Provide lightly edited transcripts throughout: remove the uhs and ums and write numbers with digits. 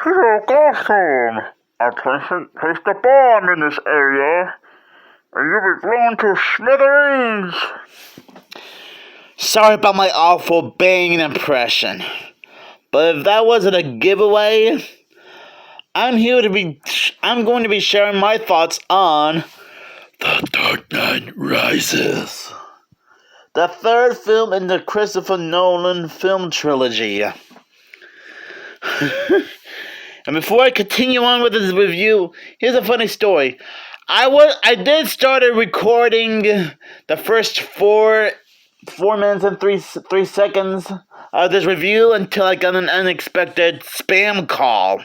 Hello, Gotham. I placed a bomb in this area, and you'll be blown to smithereens. Sorry about my awful Bane impression, but if that wasn't a giveaway, I'm going to be sharing my thoughts on The Dark Knight Rises, the third film in the Christopher Nolan film trilogy. And before I continue on with this review, here's a funny story. I did start recording the first 4 minutes and 3 seconds of this review until I got an unexpected spam call,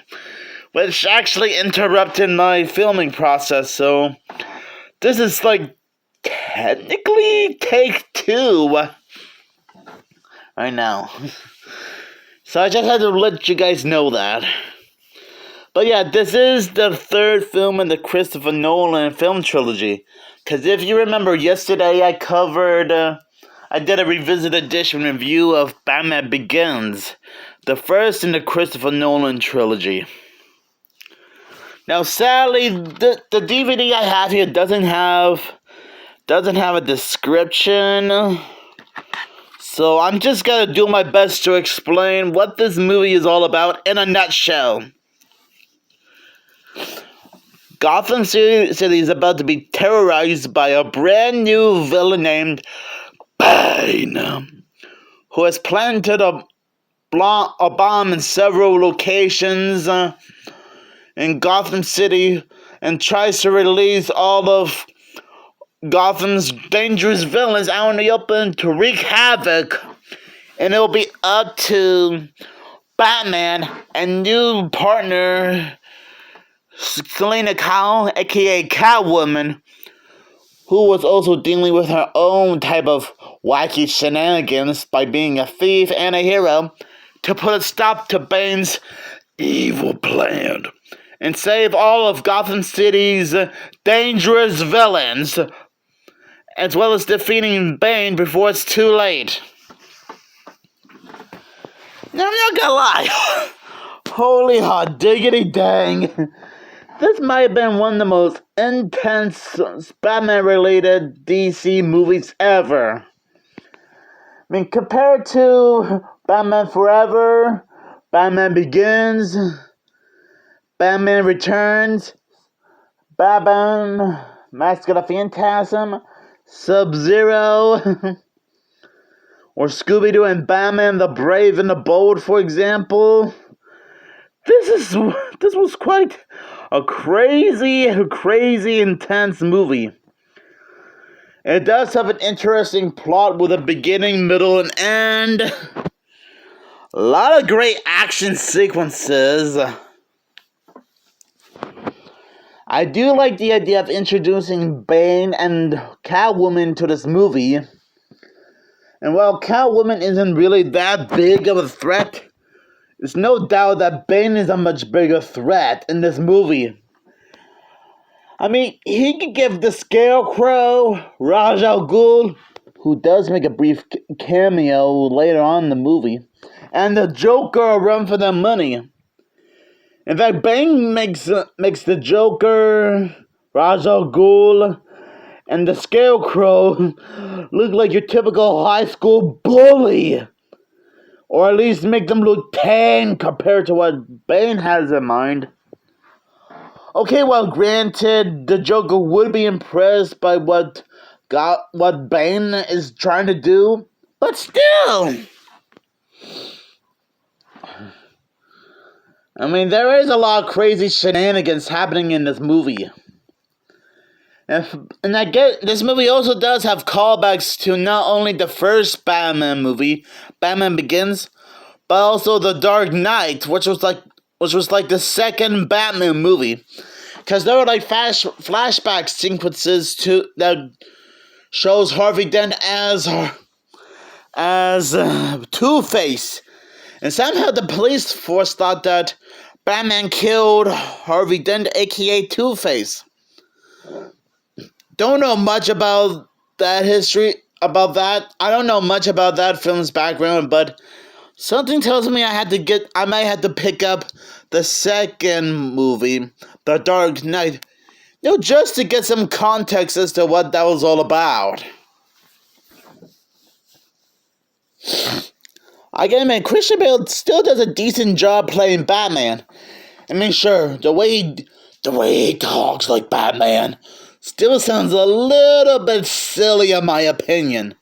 which actually interrupted my filming process. So this is like technically take 2 right now. So I just had to let you guys know that. But yeah, this is the third film in the Christopher Nolan film trilogy. Because if you remember, yesterday I did a revisited edition review of Batman Begins, the first in the Christopher Nolan trilogy. Now, sadly, the DVD I have here doesn't have a description. So I'm just gonna do my best to explain what this movie is all about in a nutshell. Gotham City is about to be terrorized by a brand new villain named Bane, who has planted a bomb in several locations in Gotham City and tries to release all of Gotham's dangerous villains out in the open to wreak havoc. And it'll be up to Batman and new partner Selina Kyle, aka Catwoman, who was also dealing with her own type of wacky shenanigans by being a thief and a hero, to put a stop to Bane's evil plan and save all of Gotham City's dangerous villains, as well as defeating Bane before it's too late. Now, I'm not gonna lie. Holy hot diggity dang. This might have been one of the most intense Batman-related DC movies ever. I mean, compared to Batman Forever, Batman Begins, Batman Returns, Batman Mask of the Phantasm, Sub-Zero, or Scooby-Doo and Batman the Brave and the Bold, for example. This was quite a crazy intense movie. It does have an interesting plot with a beginning, middle, and end. A lot of great action sequences. I do like the idea of introducing Bane and Catwoman to this movie. And while Catwoman isn't really that big of a threat, there's no doubt that Bane is a much bigger threat in this movie. I mean, he could give the Scarecrow, Ra's al Ghul, who does make a brief cameo later on in the movie, and the Joker a run for their money. In fact, Bane makes the Joker, Ra's al Ghul, and the Scarecrow look like your typical high school bully. Or at least make them look tame compared to what Bane has in mind. Okay, well, granted, the Joker would be impressed by what Bane is trying to do, but still. I mean, there is a lot of crazy shenanigans happening in this movie. And I get this movie also does have callbacks to not only the first Batman movie, Batman Begins, but also The Dark Knight, which was like the second Batman movie, because there were like flashback sequences that shows Harvey Dent as Two-Face, and somehow the police force thought that Batman killed Harvey Dent, aka Two-Face. Don't know much about that history, about that. I don't know much about that film's background, but Something tells me I might have to pick up the second movie, The Dark Knight, just to get some context as to what that was all about. I gotta admit, Christian Bale still does a decent job playing Batman. I mean, sure, the way he talks like Batman still sounds a little bit silly in my opinion.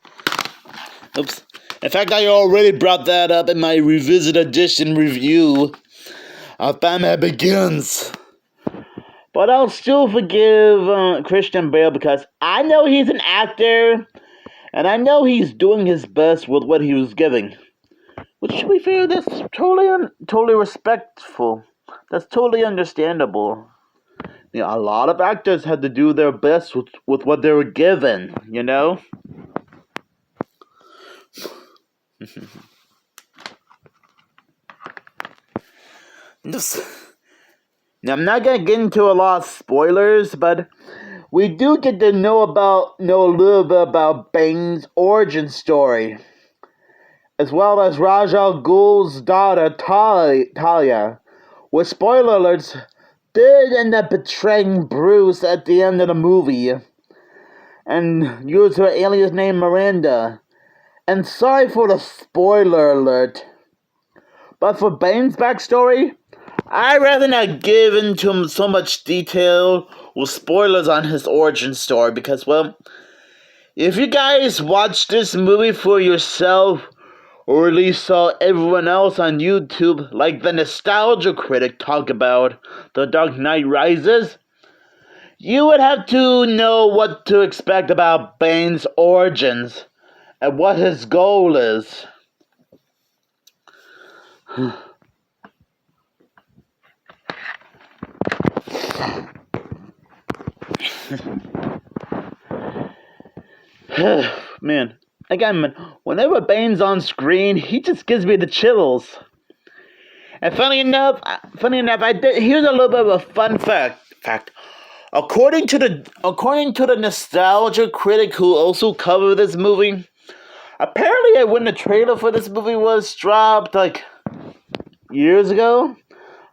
Oops. In fact, I already brought that up in my Revisit Edition review of Batman Begins. But I'll still forgive Christian Bale because I know he's an actor, and I know he's doing his best with what he was giving. Which, to be fair, that's totally respectful. That's totally understandable. A lot of actors had to do their best with what they were given, Now, I'm not gonna get into a lot of spoilers, but we do get to know a little bit about Bane's origin story, as well as Ra's al Ghul's daughter Talia, which, spoiler alerts, did end up betraying Bruce at the end of the movie, and used her alias name Miranda. And sorry for the spoiler alert, but for Bane's backstory, I'd rather not give into so much detail with spoilers on his origin story because, well, if you guys watch this movie for yourself, or at least saw everyone else on YouTube, like the Nostalgia Critic, talk about The Dark Knight Rises, you would have to know what to expect about Bane's origins and what his goal is. Man, again, whenever Bane's on screen, he just gives me the chills. And funny enough, here's a little bit of a fun fact. According to the Nostalgia Critic who also covered this movie, apparently when the trailer for this movie was dropped, like, years ago,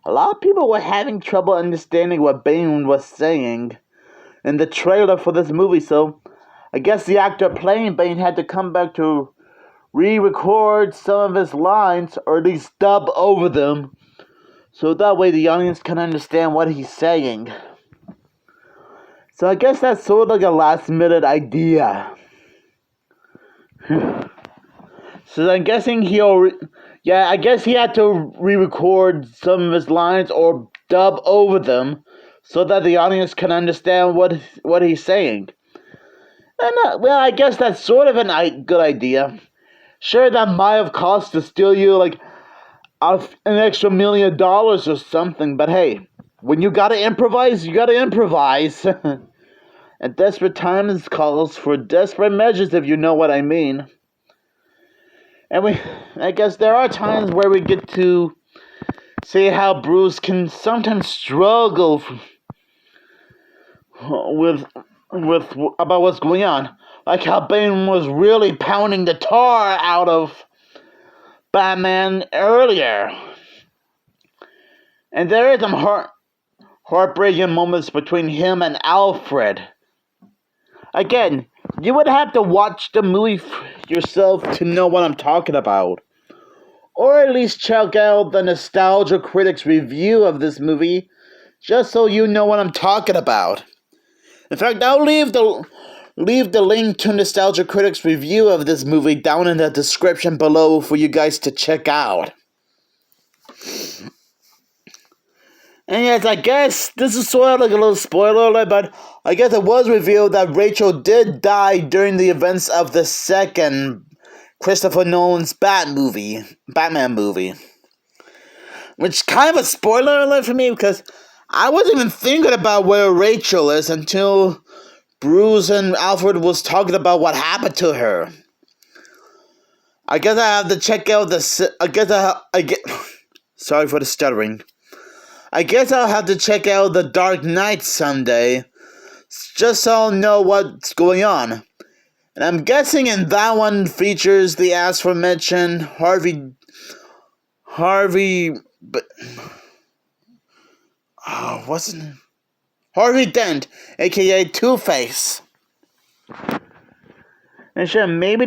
a lot of people were having trouble understanding what Bane was saying in the trailer for this movie, so I guess the actor playing Bane had to come back to re-record some of his lines, or at least dub over them, so that way the audience can understand what he's saying. So I guess that's sort of like a last-minute idea. So I'm guessing I guess he had to re-record some of his lines or dub over them so that the audience can understand what he's saying. And, well, I guess that's sort of a good idea. Sure, that might have cost the studio, like, an extra $1 million or something, but hey, when you gotta improvise, you gotta improvise. And desperate times calls for desperate measures, if you know what I mean. And I guess there are times where we get to see how Bruce can sometimes struggle with about what's going on. Like how Bane was really pounding the tar out of Batman earlier. And there is some heartbreaking moments between him and Alfred. Again, you would have to watch the movie yourself to know what I'm talking about. Or at least check out the Nostalgia Critic's review of this movie, just so you know what I'm talking about. In fact, I'll leave the link to Nostalgia Critic's review of this movie down in the description below for you guys to check out. And yes, I guess this is sort of like a little spoiler alert, but I guess it was revealed that Rachel did die during the events of the second Christopher Nolan's Batman movie. Which kind of a spoiler alert for me, because I wasn't even thinking about where Rachel is until Bruce and Alfred was talking about what happened to her. I guess I have to check out sorry for the stuttering. I guess I'll have to check out The Dark Knight someday, just so I'll know what's going on. And I'm guessing in that one features the aforementioned Harvey Harvey, but wasn't it? Harvey Dent, aka Two-Face. And sure, maybe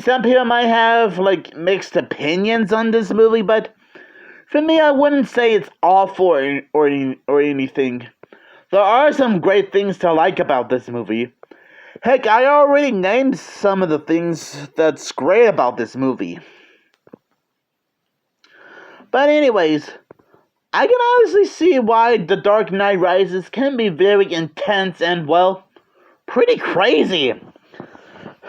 some people might have like mixed opinions on this movie, but for me, I wouldn't say it's awful or anything. There are some great things to like about this movie. Heck, I already named some of the things that's great about this movie. But anyways, I can honestly see why The Dark Knight Rises can be very intense and, well, pretty crazy.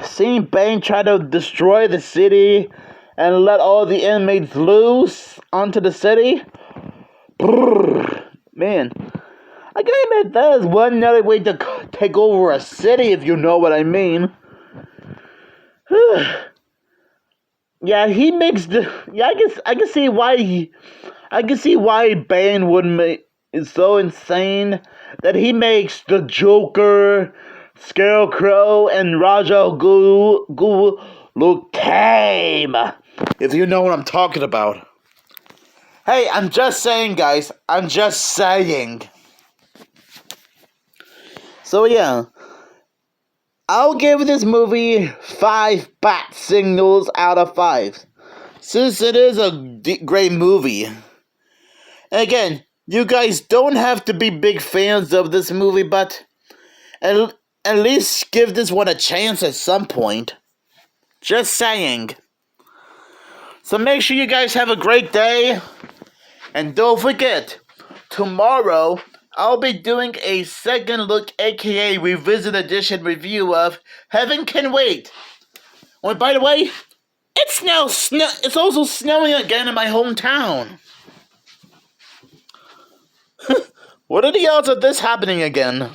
Seeing Bane try to destroy the city and let all the inmates loose onto the city. Man, I can admit that is one other way to take over a city, if you know what I mean. Yeah, he makes the. Yeah, I can see why I can see why Bane would make is so insane that he makes the Joker, Scarecrow, and Ra's al Ghul look tame. If you know what I'm talking about. Hey, I'm just saying, guys. I'm just saying. So yeah, I'll give this movie 5 bat signals out of 5, since it is a great movie. And again, you guys don't have to be big fans of this movie, but at least give this one a chance at some point. Just saying. So make sure you guys have a great day, and don't forget, tomorrow I'll be doing a second look, aka revisit edition review of Heaven Can Wait. Oh, by the way, it's also snowing again in my hometown. What are the odds of this happening again?